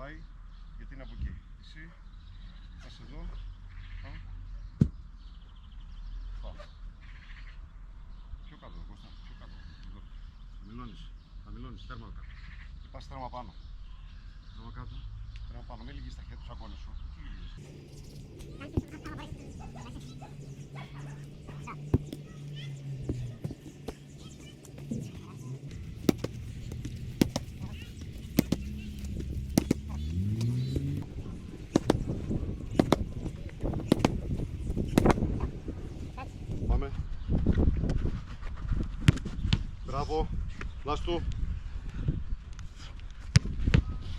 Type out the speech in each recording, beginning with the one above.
πάει, γιατί είναι από εκεί. Εσύ, πας εδώ. Πάμε. Πιο κάτω, Κώστα, πιο κάτω. Εδώ. Θα μιλώνεις, τέρμα κάτω. Και πας τέρμα πάνω. Τέρμα κάτω. Τέρμα πάνω, μην λυγείς τα χέρια τους αγώνες σου. Πάμε. Μπράβο. Λάστο.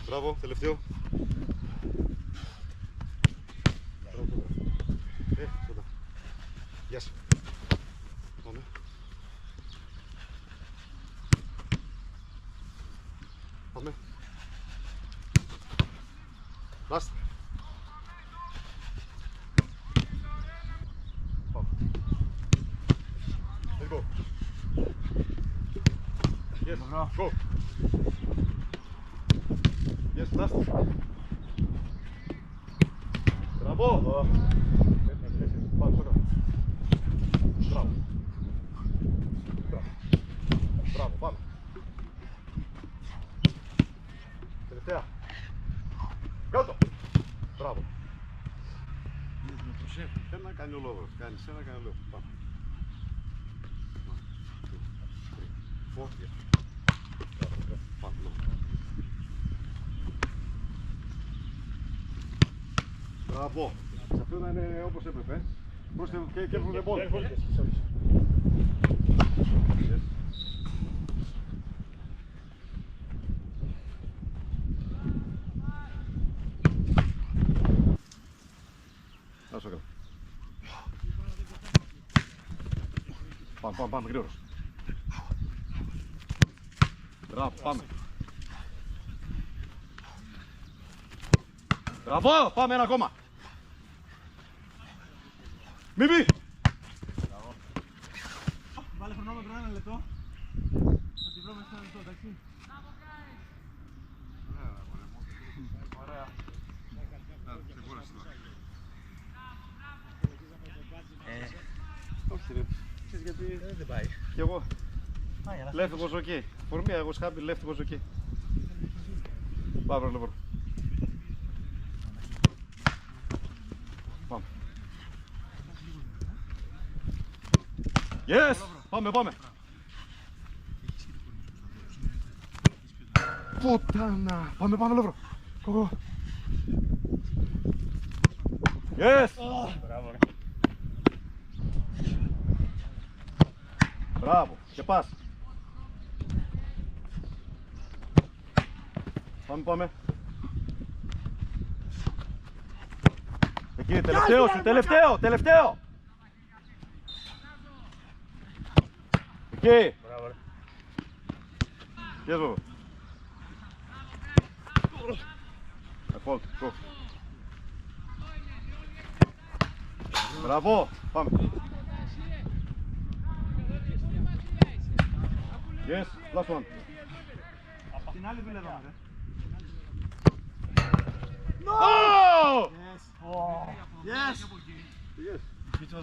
Μπράβο, τελευταίο. Κοντά. Γεια σου. Πάμε. Πάμε. Last. Πάμε. Let's go. Yes, go. Yes, last. Μπράβο. Πάμε στο κάτω. Μπράβο. Μπράβο, πάμε. Τελευταία. Κάτω. Μπράβο. Ένα κάνει ο λόγος. Κάνεις ένα, κάνει ο λόγος. Πάμε. Πάμε. Μπράβο. Σε αυτό να είναι όπως έπρεπε. Μπροστά και έρχονται πόδι. Άσο καλά. Πάμε γρήγορος. Μπράβο, πάμε. Μπράβο, πάμε ένα ακόμα. Μη μπει! Βάλε χρονόμετρο 1 λεπτό. Θα τη βρούμε σε 1 λεπτό, εντάξει. Ωραία. Όχι ρε. Ξέρεις γιατί Δεν πάει. κι εγώ left was okay. For me I was happy, left was okay. Πάμε λοιπόν. Πάμε. Yes! Πάμε. Πουτάνα! Πάμε Λεύρο. Go. Yes! Μπράβο. Και πας. Πάμε. Εκεί, τελευταίο. Εκεί. Μπράβο. Yes, bro. Fault, go. Μπράβο, πάμε. Yes, last one. Την άλλη βίλα εδώ, ρε. No! Yes. Yes. Yes.